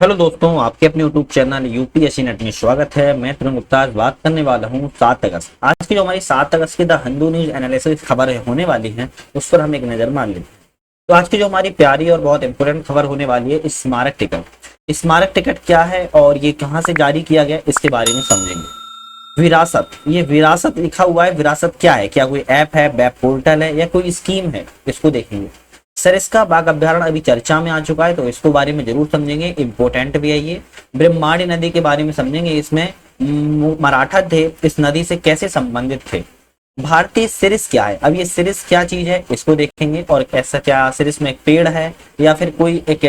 Hello दोस्तों, आपके अपने यूट्यूब चैनल यूपीएससी नेट में स्वागत है। मैं तरुण गुप्ता आज बात करने वाला हूं 7 अगस्त। आज की जो हमारी 7 अगस्त की द हिंदू न्यूज एनालिसिस खबर होने वाली है उस पर हम एक नजर मार लेते हैं। तो आज की जो हमारी प्यारी और बहुत इंपोर्टेंट खबर होने वाली है स्मारक टिकट। स्मारक टिकट क्या है और ये कहाँ से जारी किया गया इसके बारे में समझेंगे। विरासत, ये विरासत लिखा हुआ है। विरासत क्या है? क्या कोई ऐप है, वेब पोर्टल है या कोई स्कीम है? इसको देखेंगे। सरिस्का बाघ अभ्यारण्य अभी चर्चा में आ चुका है तो इसको बारे में जरूर समझेंगे, इंपोर्टेंट भी है ये। ब्रह्मांडी नदी के बारे में समझेंगे, इसमें मराठा थे, इस नदी से कैसे संबंधित थे। भारतीय सिरिस क्या है? अब ये सिरिस क्या चीज है इसको देखेंगे। और कैसा, क्या सिरिस में एक पेड़ है या फिर कोई एक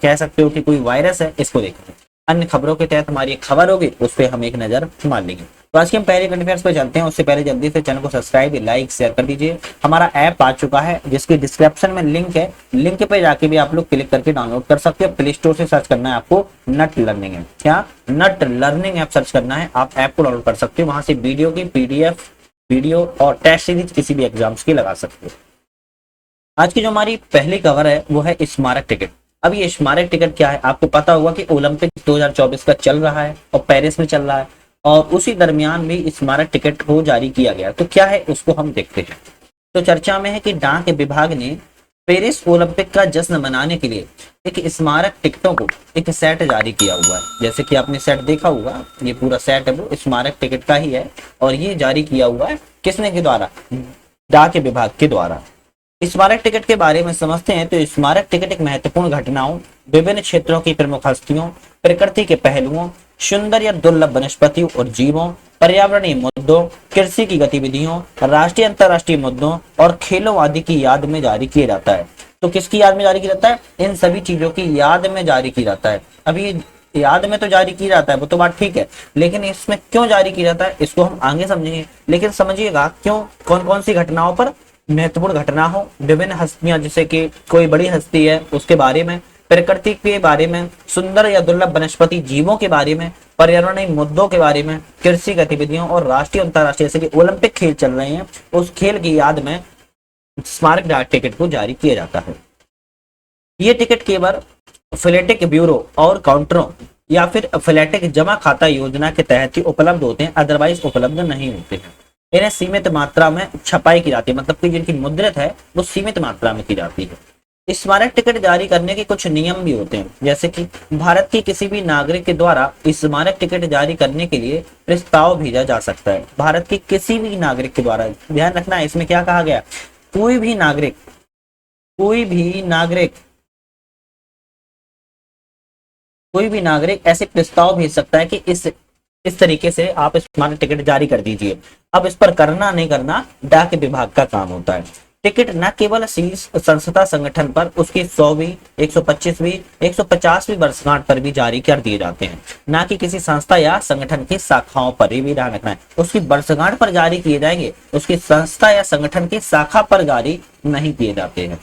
कह सकते हो कि कोई वायरस है, इसको देखेंगे। अन्य खबरों के तहत हमारी एक खबर होगी उस पर हम एक नजर मार लेंगे। तो आज के हम पहले करंट अफेयर्स पर चलते हैं। उससे पहले जल्दी से चैनल को सब्सक्राइब, लाइक, शेयर कर दीजिए। हमारा ऐप आ चुका है जिसकी डिस्क्रिप्शन में लिंक है, लिंक पे जाके भी आप लोग क्लिक करके डाउनलोड कर सकते हो। प्ले स्टोर से सर्च करना है आपको नट लर्निंग है, क्या नट लर्निंग ऐप सर्च करना है, आप ऐप को डाउनलोड कर सकते हो। वहां से वीडियो की पीडीएफ, वीडियो और टेस्ट सीरीज किसी भी एग्जाम्स की लगा सकते हो। आज की जो हमारी पहली खबर है वो है स्मारक टिकट। अब ये स्मारक टिकट क्या है? आपको पता होगा कि ओलंपिक 2024 का चल रहा है और पेरिस में चल रहा है और उसी दरमियान भी स्मारक टिकट को जारी किया गया। तो क्या है उसको हम देखते हैं। तो चर्चा में है कि डाक विभाग ने पेरिस ओलंपिक का जश्न मनाने के लिए एक स्मारक टिकटों को एक सेट जारी किया हुआ है। जैसे कि आपने सेट देखा होगा, ये पूरा सेट है वो स्मारक टिकट का ही है और ये जारी किया हुआ है किसने के द्वारा? डाक विभाग के द्वारा। स्मारक टिकट के बारे में समझते हैं। तो स्मारक टिकट एक महत्वपूर्ण घटनाओं, विभिन्न क्षेत्रों की प्रमुख हस्तियों, प्रकृति के पहलुओं, सुंदर या दुर्लभ वनस्पतियों और जीवों, पर्यावरणीय मुद्दों, कृषि की गतिविधियों, राष्ट्रीय अंतर्राष्ट्रीय मुद्दों और खेलों आदि की याद में जारी किया जाता है। तो किसकी याद में जारी किया जाता है? इन सभी चीजों की याद में जारी किया जाता है। अभी याद में तो जारी किया जाता है, वो तो बात ठीक है, लेकिन इसमें क्यों जारी किया जाता है इसको हम आगे समझेंगे। लेकिन समझिएगा क्यों, कौन कौन सी घटनाओं पर महत्वपूर्ण घटना हो, विभिन्न हस्तियां, जैसे कि कोई बड़ी हस्ती है उसके बारे में, प्रकृति के बारे में, सुंदर या दुर्लभ वनस्पति जीवों के बारे में, पर्यावरणीय मुद्दों के बारे में, कृषि गतिविधियों और राष्ट्रीय अंतर्राष्ट्रीय जैसे कि ओलंपिक खेल चल रहे हैं उस खेल की याद में स्मारक डाक टिकट को जारी किया जाता है। ये टिकट केवल फिलेटिक ब्यूरो और काउंटरों या फिर फिलेटिक जमा खाता योजना के तहत ही उपलब्ध होते हैं, अदरवाइज उपलब्ध नहीं होते हैं। इन्हें सीमित मात्रा में छपाई की जाती है, मतलब कि जिनकी मुद्रित है वो सीमित मात्रा में की जाती है। स्मारक टिकट जारी करने के कुछ नियम भी होते हैं, जैसे कि भारत की किसी भी नागरिक के द्वारा स्मारक टिकट जारी करने के लिए प्रस्ताव भेजा जा सकता है। भारत के किसी भी नागरिक के द्वारा, ध्यान रखना है इसमें क्या कहा गया, कोई भी नागरिक, कोई भी नागरिक, कोई भी नागरिक ऐसे प्रस्ताव भेज सकता है कि इस तरीके से आप स्मारक टिकट जारी कर दीजिए। अब इस पर करना नहीं करना डाक विभाग का काम होता है। टिकट न केवल शीर्ष संस्था संगठन पर उसकी 100वीं, 125वीं, 150वीं वर्षगांठ पर भी जारी कर दिए जाते हैं, न कि किसी संस्था या संगठन की शाखाओं पर। ही भी ध्यान रखना है, उसकी वर्षगांठ पर जारी किए जाएंगे, उसकी संस्था या संगठन की शाखा पर जारी नहीं किए जाते हैं।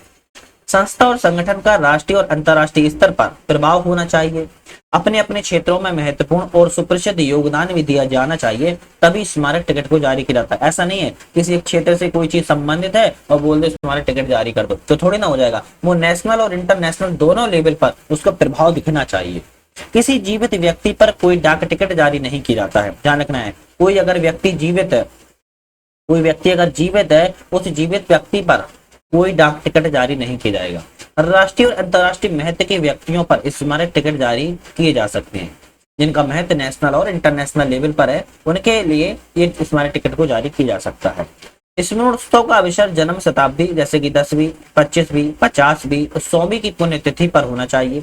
संस्था और संगठन का राष्ट्रीय और अंतर्राष्ट्रीय स्तर पर प्रभाव होना चाहिए, अपने अपने क्षेत्रों में महत्वपूर्ण और सुप्रसिद्ध योगदान भी दिया जाना चाहिए, तभी स्मारक टिकट को जारी किया जाता है। ऐसा नहीं है किसी एक क्षेत्र से कोई चीज संबंधित है और बोल दे स्मारक टिकट जारी कर दो, तो थोड़ी ना हो जाएगा। वो नेशनल और इंटरनेशनल दोनों लेवल पर उसका प्रभाव दिखना चाहिए। किसी जीवित व्यक्ति पर कोई डाक टिकट जारी नहीं किया जाता है, ध्यान रखना है। कोई अगर व्यक्ति जीवित है, कोई व्यक्ति अगर जीवित है, उस जीवित व्यक्ति पर कोई डाक टिकट जारी नहीं किया जाएगा। राष्ट्रीय और अंतर्राष्ट्रीय महत्व के व्यक्तियों पर स्मारक टिकट जारी किए जा सकते हैं। जिनका महत्व नेशनल और इंटरनेशनल लेवल पर है उनके लिए ये स्मारक टिकट को जारी किया जा सकता है। स्मृत्योत्सव का अवसर जन्म शताब्दी जैसे कि 10वीं, 25वीं, 50वीं और 100वीं की पुण्यतिथि पर होना चाहिए।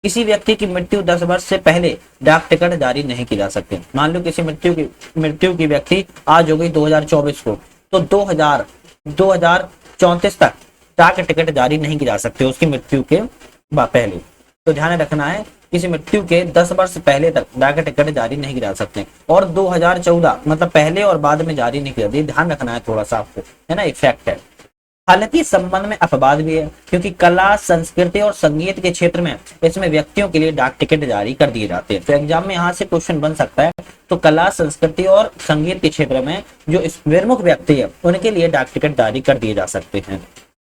किसी व्यक्ति की मृत्यु 10 वर्ष से पहले डाक टिकट जारी नहीं की जा सकते। मान लो किसी मृत्यु की व्यक्ति आज हो गई 2024 को, तो 2034 तक डाक टिकट जारी नहीं की जा सकते उसकी मृत्यु के पहले। तो ध्यान रखना है, किसी मृत्यु के 10 वर्ष पहले तक डाक टिकट जारी नहीं किया जा सकते। और 2014 मतलब पहले और बाद में जारी नहीं किया, ध्यान रखना है थोड़ा सा आपको, है ना, इफेक्ट है। हालांकि इस संबंध में अपवाद भी है, क्योंकि कला, संस्कृति और संगीत के क्षेत्र में इसमें व्यक्तियों के लिए डाक टिकट जारी कर दिए जाते हैं। तो एग्जाम में यहाँ से क्वेश्चन बन सकता है। तो कला, संस्कृति और संगीत के क्षेत्र में जो प्रमुख व्यक्ति है उनके लिए डाक टिकट जारी कर दिए जा सकते हैं।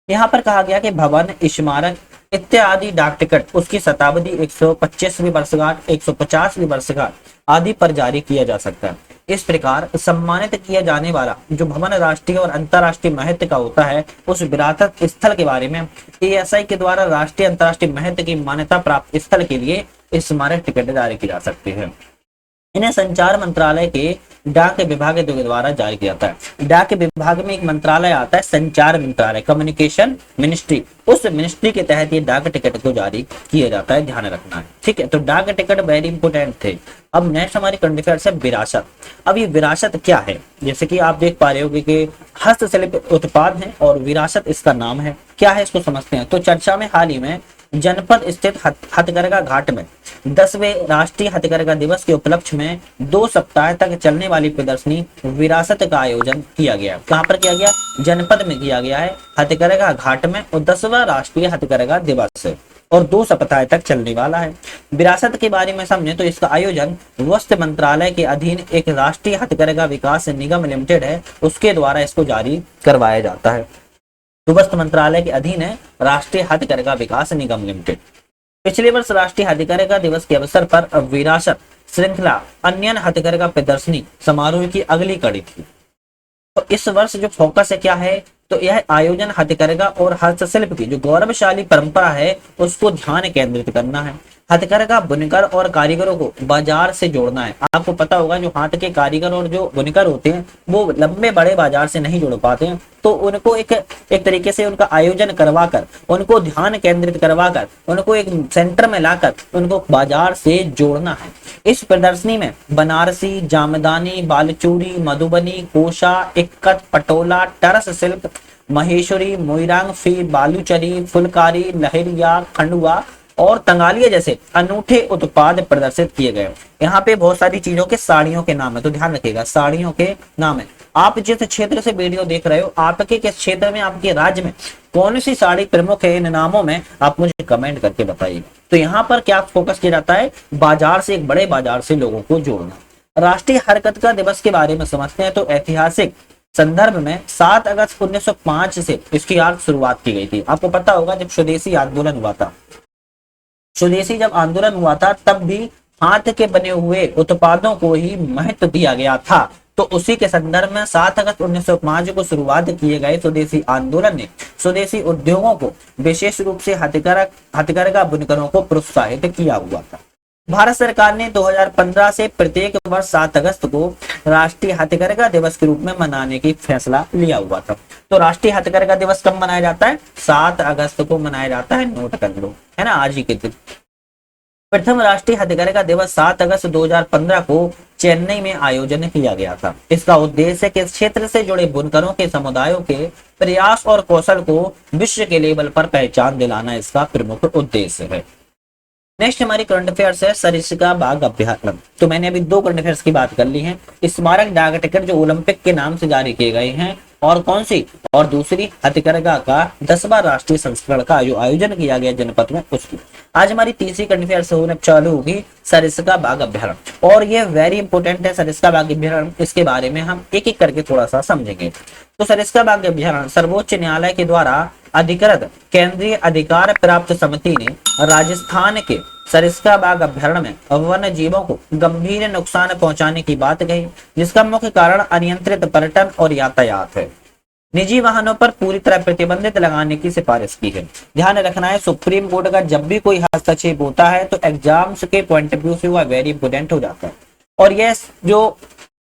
यहाँ पर कहा गया कि भवन, स्मारक इत्यादि डाक टिकट उसकी शताब्दी 125वीं वर्षगांठ, 150वीं वर्षगांठ आदि पर जारी किया जा सकता है। इस प्रकार सम्मानित किया जाने वाला जो भवन राष्ट्रीय और अंतर्राष्ट्रीय महत्व का होता है, उस विरासत स्थल के बारे में एएसआई के द्वारा राष्ट्रीय अंतर्राष्ट्रीय महत्व की मान्यता प्राप्त स्थल के लिए स्मारक टिकट जारी की जा सकती है। इन्हें संचार मंत्रालय के डाक विभाग के द्वारा जारी किया जाता है। डाक विभाग में एक मंत्रालय आता है, संचार मंत्रालय, कम्युनिकेशन मिनिस्ट्री। उस मिनिस्ट्री के तहत ये डाक टिकट को जारी किया जाता है, ध्यान रखना है। ठीक है, तो डाक टिकट वेरी इंपोर्टेंट थे। अब नेक्स्ट हमारी करंट अफेयर्स है विरासत। अब ये विरासत क्या है, जैसे कि आप देख पा रहे होगे कि हस्तशिल्प उत्पाद है और विरासत इसका नाम है। क्या है इसको समझते हैं। तो चर्चा में हाल ही में जनपद स्थित हथकरघा घाट में 10वें राष्ट्रीय हथकरघा दिवस के उपलक्ष्य में 2 सप्ताह तक चलने वाली प्रदर्शनी विरासत का आयोजन किया गया। कहां पर किया गया, जनपद में किया गया है, हथकरघा घाट में, और 10वां राष्ट्रीय हथकरघा दिवस है और 2 सप्ताह तक चलने वाला है। विरासत के बारे में समझे तो इसका आयोजन वस्त्र मंत्रालय के अधीन एक राष्ट्रीय हथकरघा विकास निगम लिमिटेड है, उसके द्वारा इसको जारी करवाया जाता है। तो वस्त्र मंत्रालय के अधीन है राष्ट्रीय हथकरघा विकास निगम लिमिटेड। पिछले वर्ष राष्ट्रीय हथकरघा दिवस के अवसर पर विरासत श्रृंखला अन्यन हथकरघा प्रदर्शनी समारोह की अगली कड़ी थी। तो इस वर्ष जो फोकस है क्या है, तो यह आयोजन हथकरघा और हस्तशिल्प की जो गौरवशाली परंपरा है उसको ध्यान केंद्रित करना है। हथकरघा बुनकर और कारीगरों को बाजार से जोड़ना है। आपको पता होगा जो हाथ के कारीगर और जो बुनकर होते हैं वो लंबे बड़े बाजार से नहीं जुड़ पाते हैं, तो उनको एक तरीके से उनका आयोजन करवाकर, उनको ध्यान केंद्रित करवाकर, उनको एक सेंटर में लाकर उनको बाजार से जोड़ना है। इस प्रदर्शनी में बनारसी, जामदानी, बालचूरी, मधुबनी, कोशा, इक्कत, पटोला, टरस शिल्प, महेश्वरी, मोइरांग फी, बालूचरी, फुलकारी, लहरिया, खंडुआ और तंगालिया जैसे अनूठे उत्पाद प्रदर्शित किए गए। यहाँ पे बहुत सारी चीजों के साड़ियों के नाम है, तो ध्यान रखिएगा साड़ियों के नाम है। आप जिस क्षेत्र से वीडियो देख रहे हो, आपके किस क्षेत्र में, आपके राज्य में कौन सी साड़ी प्रमुख है, इन नामों में आप मुझे कमेंट करके बताइए। तो यहाँ पर क्या फोकस किया जाता है, बाजार से, एक बड़े बाजार से लोगों को जोड़ना। राष्ट्रीय हरकत दिवस के बारे में समझते हैं। तो ऐतिहासिक संदर्भ में 7 अगस्त 1905 से इसकी शुरुआत की गई थी। आपको पता होगा जब स्वदेशी आंदोलन हुआ था, स्वदेशी जब आंदोलन हुआ था तब भी हाथ के बने हुए उत्पादों को ही महत्व दिया गया था। तो उसी के संदर्भ में 7 अगस्त 1905 को शुरुआत किए गए स्वदेशी आंदोलन ने स्वदेशी उद्योगों को, विशेष रूप से हथकरघा बुनकरों को प्रोत्साहित किया हुआ था। भारत सरकार ने 2015 से प्रत्येक वर्ष 7 अगस्त को राष्ट्रीय हथकरघा दिवस के रूप में मनाने की फैसला लिया हुआ था। तो राष्ट्रीय हथकरघा दिवस कब मनाया जाता है, 7 अगस्त को मनाया जाता है, नोट कर लो, है ना, आज ही के दिन। प्रथम राष्ट्रीय हथकरघा दिवस 7 अगस्त 2015 को चेन्नई में आयोजन किया गया था। इसका उद्देश्य के क्षेत्र से जुड़े बुनकरों के समुदायों के प्रयास और कौशल को विश्व के लेवल पर पहचान दिलाना इसका प्रमुख उद्देश्य है। नेक्स्ट हमारी करंट अफेयर्स है सरिस्का बाग अभ्यारण्य। तो मैंने अभी 2 करंट अफेयर्स की बात कर ली है। स्मारक डाक टिकट जो ओलंपिक के नाम से जारी किए गए हैं, और कौन सी, और दूसरी हथकरघा का 10वां राष्ट्रीय संस्करण का जो आयोजन किया गया जनपद में, उसकी। आज हमारी तीसरी करंट अफेयर्स होने चालू होगी सरिस्का बाग अभ्यारण्य, और ये वेरी इंपोर्टेंट है सरिस्का बाग अभ्यारण्य। इसके बारे में हम एक एक करके थोड़ा सा समझेंगे। तो सरिस्का बाग अभ्यारण्य सर्वोच्च न्यायालय के द्वारा अधिकृत केंद्रीय अधिकार प्राप्त समिति ने राजस्थान के सरिस्का बाग अभ्यारण्य में वन्य जीवों को गंभीर नुकसान पहुंचाने की बात कही, जिसका मुख्य कारण अनियंत्रित पर्यटन और यातायात है। निजी वाहनों पर पूरी तरह प्रतिबंधित लगाने की सिफारिश की है। ध्यान रखना है सुप्रीम कोर्ट का जब भी कोई हस्तक्षेप होता है तो एग्जाम्स के पॉइंट ऑफ व्यू से वह वेरी इंपोर्टेंट हो जाता है। और यह जो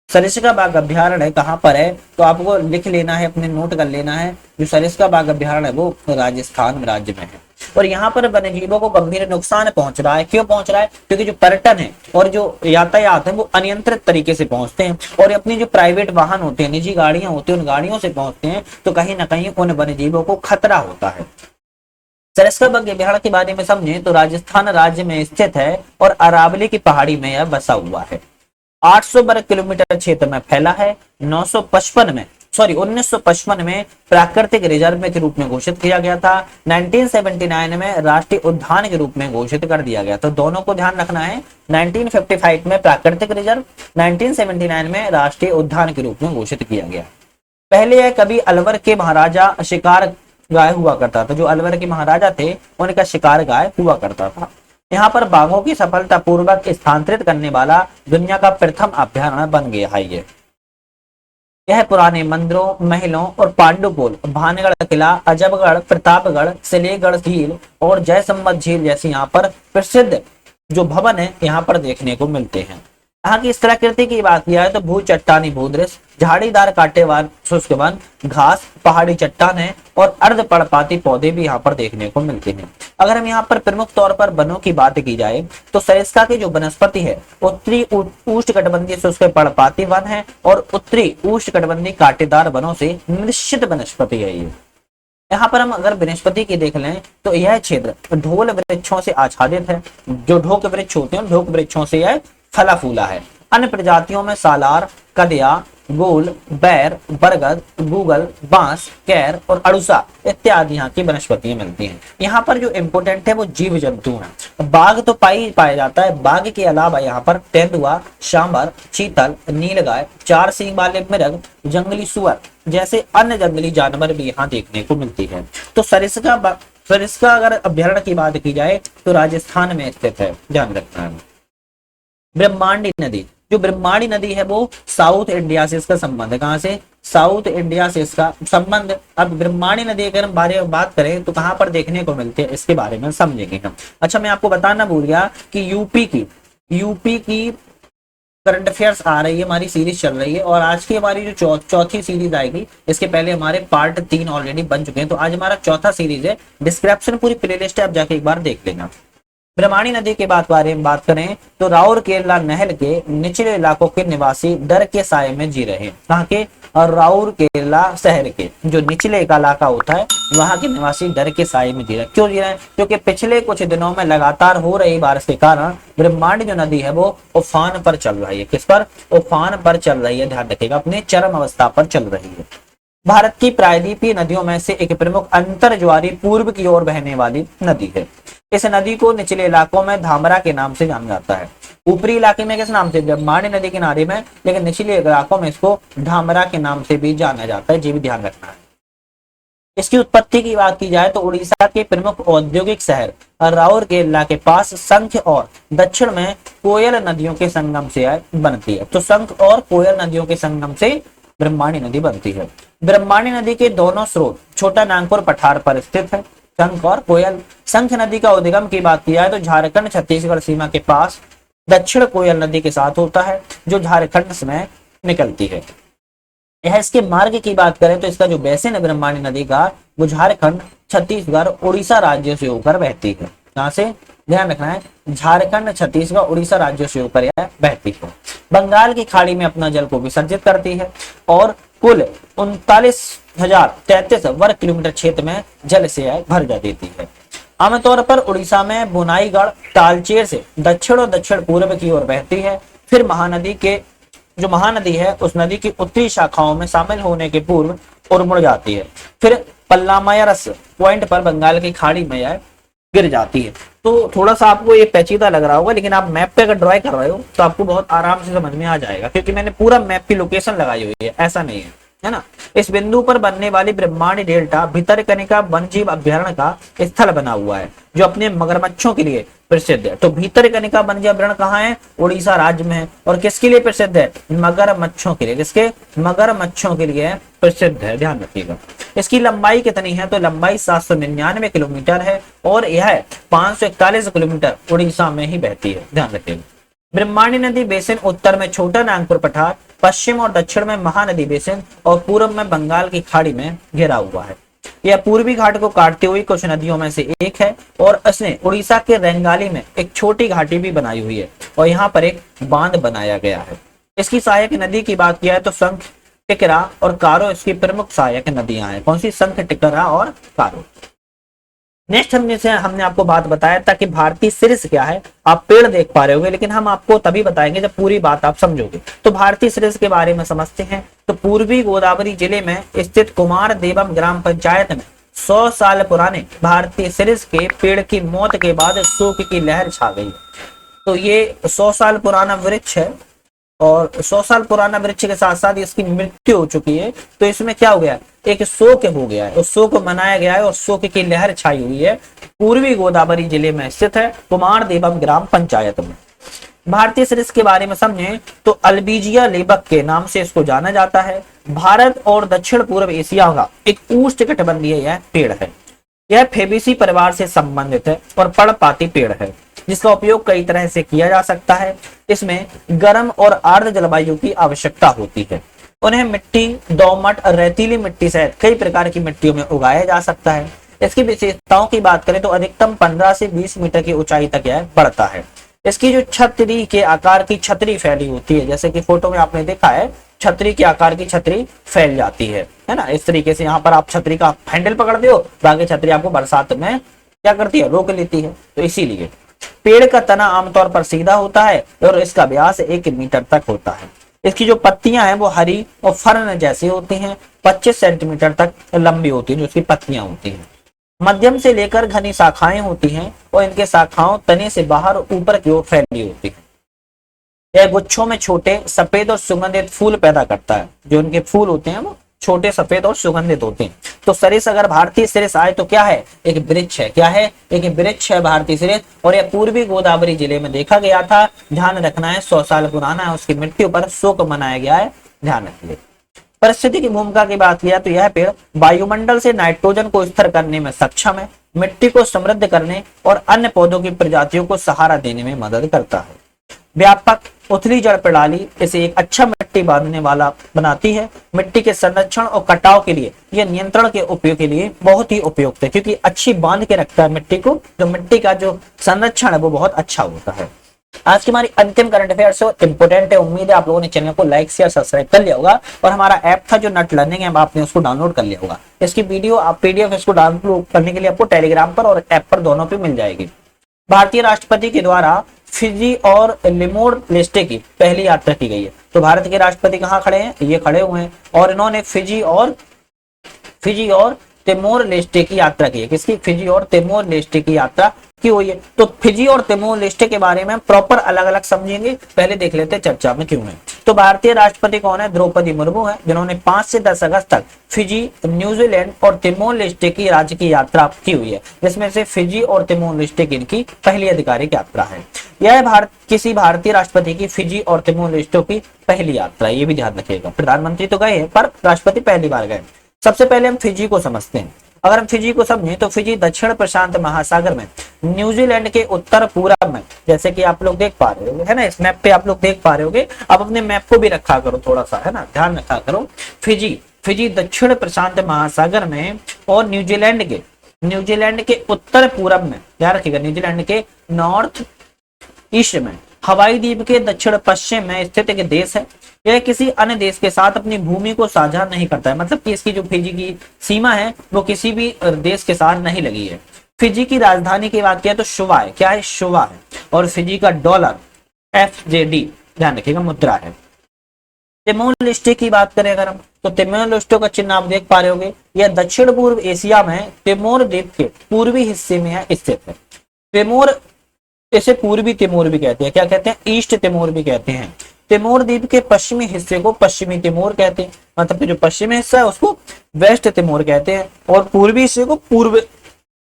सरिस्का बाग अभ्यारण्य है कहाँ पर है, तो आपको लिख लेना है, अपने नोट कर लेना है। जो सरिस्का बाग अभ्यारण्य है वो राजस्थान राज्य में है। और यहाँ पर वन्यजीवों को गंभीर नुकसान पहुंच रहा है। क्यों पहुंच रहा है, क्योंकि जो पर्यटन है और जो यातायात है वो अनियंत्रित तरीके से पहुंचते हैं, और अपनी जो प्राइवेट वाहन होते हैं, निजी गाड़ियां होती हैं, उन गाड़ियों से पहुंचते हैं, तो कहीं ना कहीं उन वन्यजीवों को खतरा होता है। सरिस्का बाग अभ्यारण्य के बारे में समझें तो राजस्थान राज्य में स्थित है और अरावली की पहाड़ी में यह बसा हुआ है। 800 वर्ग किलोमीटर क्षेत्र में फैला है। 1955 में प्राकृतिक रिजर्व के रूप में घोषित किया गया था। 1979 में राष्ट्रीय उद्यान के रूप में घोषित कर दिया गया। तो दोनों को ध्यान रखना है, 1955 में प्राकृतिक रिजर्व, 1979 में राष्ट्रीय उद्यान के रूप में घोषित किया गया। पहले यह कभी अलवर के महाराजा शिकार गाय हुआ करता था। जो अलवर के महाराजा थे उनका शिकार गाय हुआ करता था। यहाँ पर बाघों की सफलतापूर्वक स्थानांतरित करने वाला दुनिया का प्रथम अभयारण्य बन गया है ये। यह पुराने मंदिरों, महलों और पांडुपुल, भानगढ़ किला, अजबगढ़, प्रतापगढ़, सिलेगढ़ झील और जयसम्मत झील जैसे यहाँ पर प्रसिद्ध जो भवन है यहाँ पर देखने को मिलते हैं। यहाँ की स्थलाकृति की बात किया है तो भू चट्टानी भूदृश्य, झाड़ीदार कांटेदार शुष्क वन, घास, पहाड़ी चट्टानें और अर्ध पर्णपाती पौधे भी यहाँ पर देखने को मिलते हैं। अगर हम यहाँ पर प्रमुख तौर पर वनों की बात की जाए तो सरिस्का की जो वनस्पति है उत्तरी उष्णकटिबंधीय शुष्क पर्णपाती वन है और उत्तरी उष्णकटिबंधीय कांटेदार वनों से निश्चित वनस्पति है ये। यहाँ पर हम अगर वनस्पति की देख लें तो यह क्षेत्र ढोल वृक्षों से आच्छादित है। जो ढोक वृक्ष होते हैं ढोक वृक्षों से यह फला फूला है। अन्य प्रजातियों में सालार, कदया, गोल, बैर, बरगद, गूगल, बांस, कैर और अड़ुसा इत्यादि यहाँ की वनस्पतियां मिलती हैं। यहाँ पर जो इम्पोर्टेंट है वो जीव जंतु हैं। बाघ तो पाया जाता है, बाघ के अलावा यहाँ पर तेंदुआ, सांबर, चीतल, नीलगाय, चार सींग वाले मृग, जंगली सुअर जैसे अन्य जंगली जानवर भी यहाँ देखने को मिलती है। तो सरिस्का अगर अभ्यारण्य की बात की जाए तो राजस्थान में स्थित है, ध्यान रखना है। ब्रह्मांडी नदी, जो ब्रह्मांडी नदी है वो साउथ इंडिया से इसका संबंध है। कहां से? साउथ इंडिया से इसका संबंध। अब ब्रह्मांडी नदी अगर हम बारे में बात करें तो कहां पर देखने को मिलती है इसके बारे में समझेंगे हम। अच्छा, मैं आपको बताना भूल गया कि यूपी की करंट अफेयर्स आ रही है, हमारी सीरीज चल रही है और आज की हमारी जो चौथी सीरीज आएगी, इसके पहले हमारे पार्ट 3 ऑलरेडी बन चुके हैं, तो आज हमारा चौथा सीरीज है। डिस्क्रिप्शन पूरी प्लेलिस्ट है, आप जाके एक बार देख लेना। ब्रह्मांडी नदी के बारे में बात करें तो राउरकेला नहर के निचले इलाकों के निवासी डर के साए में जी रहे हैं। कहाँ के? और राउरकेला शहर के जो निचले इलाका होता है वहां के निवासी डर के साए में जी रहे। क्यों जी रहे हैं? क्योंकि पिछले कुछ दिनों में लगातार हो रही बारिश के कारण ब्रह्मांडी जो नदी है वो उफान पर चल रही है। किस पर? उफान पर चल रही है, ध्यान रखिएगा, अपने चरम अवस्था पर चल रही है। भारत की प्रायद्वीपीय नदियों में से एक प्रमुख अंतर ज्वारी पूर्व की ओर बहने वाली नदी है। इस नदी को निचले इलाकों में धामरा के नाम से जाना जाता है। ऊपरी इलाके में किस नाम से? ब्रह्मांडी नदी के किनारे में, लेकिन निचले इलाकों में इसको धामरा के नाम से भी जाना जाता है, ये भी ध्यान रखना है। इसकी उत्पत्ति की बात की जाए तो उड़ीसा के प्रमुख औद्योगिक शहर राउरकेला के पास संख और दक्षिण में कोयल नदियों के संगम से बनती है। तो संख और कोयल नदियों के संगम से ब्रह्मांडी नदी बनती है। ब्रह्मांडी नदी के दोनों स्रोत छोटा नागपुर पठार पर स्थित है, संख और कोयल। संख नदी का उद्गम की बात की जाए तो झारखंड छत्तीसगढ़ सीमा के पास दक्षिण कोयल नदी के साथ होता है जो झारखंड में निकलती है। यह इसके मार्ग की बात करें तो इसका जो बेसिन है ब्रह्मांडी नदी का वो झारखंड, छत्तीसगढ़, उड़ीसा राज्यों से होकर बहती है। यहाँ से ध्यान रखना है, झारखंड, छत्तीसगढ़, उड़ीसा राज्यों से होकर यह बहती है। बंगाल की खाड़ी में अपना जल को विसर्जित करती है और कुल 39,033 वर्ग किलोमीटर क्षेत्र में जल से भर जा देती है। आमतौर पर उड़ीसा में बुनाईगढ़ तालचेर से दक्षिण और दक्षिण पूर्व की ओर बहती है। फिर महानदी है उस नदी की उत्तरी शाखाओं में शामिल होने के पूर्व और मुड़ जाती है। फिर पल्लामायरस पॉइंट पर बंगाल की खाड़ी में यह गिर जाती है। तो थोड़ा सा आपको ये पेचीदा लग रहा होगा, लेकिन आप मैप पे अगर ड्रॉ कर रहे हो तो आपको बहुत आराम से समझ में आ जाएगा, क्योंकि मैंने पूरा मैप की लोकेशन लगाई हुई है, ऐसा नहीं है ना। इस बिंदु पर बनने वाली ब्रह्मांडी डेल्टा भितरकनिका वन्यजीव अभ्यारण्य का स्थल बना हुआ है जो अपने मगरमच्छों के लिए प्रसिद्ध है। तो भितरकनिका वन्यजीव अभ्यारण्य कहाँ है? उड़ीसा राज्य में है। और किसके लिए प्रसिद्ध है? मगरमच्छों के लिए। किसके? मगरमच्छों के लिए प्रसिद्ध है, ध्यान रखिएगा। इसकी लंबाई कितनी है? तो लंबाई 799 किलोमीटर है और यह 541 किलोमीटर उड़ीसा में ही बहती है, ध्यान रखिएगा। ब्रह्मांडी नदी बेसिन उत्तर में छोटा नागपुर पठार, पश्चिम और दक्षिण में महानदी बेसिन और पूर्व में बंगाल की खाड़ी में घिरा हुआ है। यह पूर्वी घाट को काटती हुई कुछ नदियों में से एक है और इसने उड़ीसा के रेंगाली में एक छोटी घाटी भी बनाई हुई है और यहाँ पर एक बांध बनाया गया है। इसकी सहायक नदी की बात किया है तो संख, टिकरा और कारो इसकी प्रमुख सहायक नदियां हैं। कौन सी? संख, टिकरा और कारो। नेक्स्ट हमने आपको बात बताया था कि भारतीय सरिस क्या है। आप पेड़ देख पा रहे होंगे, लेकिन हम आपको तभी बताएंगे जब पूरी बात आप समझोगे। तो भारतीय सरिस के बारे में समझते हैं। तो पूर्वी गोदावरी जिले में स्थित कुमार देवम ग्राम पंचायत में 100 साल पुराने भारतीय सरिस के पेड़ की मौत के बाद शोक की लहर छा गई। तो ये 100 साल पुराना वृक्ष है और 100 साल पुराना वृक्ष के साथ साथ इसकी मृत्यु हो चुकी है, तो इसमें क्या हो गया, एक शोक हो गया है, उस शोक को मनाया गया है और शोक की लहर छाई हुई है। पूर्वी गोदावरी जिले में स्थित है, कुमारदेवम ग्राम पंचायत में। भारतीय सरिस के बारे में समझें तो अल्बिजिया लेबक के नाम से इसको जाना जाता है। भारत और दक्षिण पूर्व एशिया का एक उष्णकटिबंधीय यह पेड़ है। यह फेबेसी परिवार से संबंधित है और पर्णपाती पेड़ है, जिसका उपयोग कई तरह से किया जा सकता है। इसमें गर्म और आर्द्र जलवायु की आवश्यकता होती है। उन्हें मिट्टी, दोमट, रेतीली मिट्टी सहित कई प्रकार की मिट्टियों में उगाया जा सकता है। इसकी विशेषताओं की बात करें तो अधिकतम 15 से 20 मीटर की ऊंचाई तक यह बढ़ता है। इसकी जो छतरी के आकार की छतरी फैली होती है, जैसे कि फोटो में आपने देखा है, छतरी के आकार की छतरी फैल जाती है ना। इस तरीके से यहाँ पर आप छतरी का हैंडल पकड़ते हो, बाकी छतरी आपको बरसात में क्या करती है, रोक लेती है। तो इसीलिए पेड़ का तना आमतौर पर सीधा होता है और इसका व्यास 1 मीटर तक होता है। इसकी जो पत्तियां हैं वो हरी और फर्न जैसी होती हैं, 25 सेंटीमीटर तक लंबी होती है जो इसकी पत्तियां होती हैं। मध्यम से लेकर घनी शाखाएं होती हैं और इनके शाखाओं तने से बाहर ऊपर की ओर फैली होती है। यह गुच्छों में छोटे सफेद और सुगंधित फूल पैदा करता है। जो इनके फूल होते हैं वो छोटे सफेद और सुगंधित होते हैं। तो सरिस, अगर भारतीय सरिस आए तो क्या है, एक वृक्ष है। क्या है, एक वृक्ष है भारतीय सरिस। और यह पूर्वी गोदावरी जिले में देखा गया था। ध्यान रखना है, 100 साल पुराना है, उसकी मृत्यु पर शोक मनाया गया है, ध्यान रखिए। परिस्थिति की भूमिका की बात किया तो यह पेड़ वायुमंडल से नाइट्रोजन को स्थिर करने में सक्षम है, मिट्टी को समृद्ध करने और अन्य पौधों की प्रजातियों को सहारा देने में मदद करता है। व्यापक उथली जड़ प्रणाली इसे एक अच्छा मिट्टी बांधने वाला बनाती है। मिट्टी के संरक्षण और कटाव के लिए यह नियंत्रण के उपयोग के लिए बहुत ही उपयुक्त है, क्योंकि अच्छी बांध के रखता है मिट्टी को। तो मिट्टी का जो संरक्षण है वो बहुत अच्छा होता है। आज की हमारी अंतिम करंट अफेयर्स इंपोर्टेंट है। उम्मीद है आप लोगों ने चैनल को लाइक शेयर सब्सक्राइब कर लिया होगा और हमारा ऐप था जो नट लर्निंग है, आपने उसको डाउनलोड कर लिया होगा। इसकी वीडियो आप पीडीएफ इसको डाउनलोड करने के लिए आपको टेलीग्राम पर और ऐप पर दोनों पे मिल जाएगी। भारतीय राष्ट्रपति के द्वारा फिजी और लिमोर लेस्टे की पहली यात्रा की गई है। तो भारत के राष्ट्रपति कहाँ खड़े हैं, ये खड़े हुए हैं और इन्होंने फिजी और तिमोर लेस्टे की यात्रा की है। किसकी, फिजी और तिमोर लेस्टे की यात्रा की हुई है। तो फिजी और तिमोर लेस्टे के बारे में प्रॉपर अलग अलग समझेंगे, पहले देख लेते हैं चर्चा में क्यों है। तो भारतीय राष्ट्रपति कौन है, द्रौपदी मुर्मू है, जिन्होंने 5 से 10 अगस्त तक फिजी, न्यूजीलैंड और तिमोर लेस्टे की राज्य की यात्रा की हुई है, जिसमें से फिजी और तिमोर लेस्टे की इनकी पहली आधिकारिक यात्रा है। यह किसी भारतीय राष्ट्रपति की फिजी और तिमोर लेस्टे की पहली यात्रा, ये भी ध्यान रखिएगा। प्रधानमंत्री तो गए हैं पर राष्ट्रपति पहली बार गए। सबसे पहले हम फिजी को समझते हैं। अगर हम फिजी को समझें तो फिजी दक्षिण प्रशांत महासागर में न्यूजीलैंड के उत्तर पूरब में, जैसे कि आप लोग देख पा रहे हो है ना, इस मैप पे आप लोग देख पा रहे होगे। आप अपने मैप को भी रखा करो थोड़ा सा, है ना, ध्यान रखा करो। फिजी दक्षिण प्रशांत महासागर में और न्यूजीलैंड के उत्तर पूरब में, ध्यान रखिएगा, न्यूजीलैंड के नॉर्थ ईस्ट में, हवाई द्वीप के दक्षिण पश्चिम में स्थित एक देश है। यह किसी अन्य देश के साथ अपनी भूमि को साझा नहीं करता है, मतलब कि इसकी जो फिजी की सीमा है वो किसी भी देश के साथ नहीं लगी है। फिजी की राजधानी की बात किया तो शुवा है। क्या है, शुवा है। और फिजी का डॉलर FJD, ध्यान रखिएगा, मुद्रा है। तिमोर लेस्टे की बात करें अगर हम, तो तिमोर लेस्टे का चिन्ह आप देख पा रहे होगे। यह दक्षिण पूर्व एशिया में तिमोर द्वीप के पूर्वी हिस्से में स्थित है। तिमोर, इसे पूर्वी तिमोर भी कहते हैं। क्या कहते हैं, ईस्ट तिमोर भी कहते हैं। तिमोर द्वीप के पश्चिमी हिस्से को पश्चिमी तिमोर कहते हैं, मतलब कि जो पश्चिमी हिस्सा है उसको वेस्ट तिमोर कहते हैं और पूर्वी हिस्से को पूर्व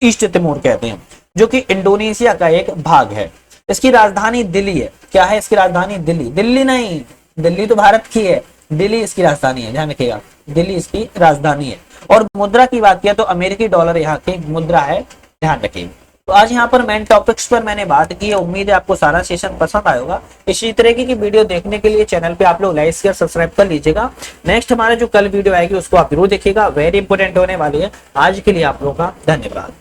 ईस्ट तिमोर कहते हैं, जो कि इंडोनेशिया का एक भाग है। इसकी राजधानी दिल्ली है। क्या है इसकी राजधानी, दिल्ली नहीं, दिल्ली तो भारत की है, दिल्ली इसकी राजधानी है, ध्यान रखिएगा, दिल्ली इसकी राजधानी है। और मुद्रा की बात किया तो अमेरिकी डॉलर यहाँ की मुद्रा है, ध्यान रखिएगा। तो आज यहाँ पर मेन टॉपिक्स पर मैंने बात की है। उम्मीद है आपको सारा सेशन पसंद आया होगा। इसी तरीके की वीडियो देखने के लिए चैनल पे आप लोग लाइक शेयर सब्सक्राइब कर लीजिएगा। नेक्स्ट हमारा जो कल वीडियो आएगी उसको आप जरूर देखिएगा, वेरी इंपोर्टेंट होने वाली है। आज के लिए आप लोगों का धन्यवाद।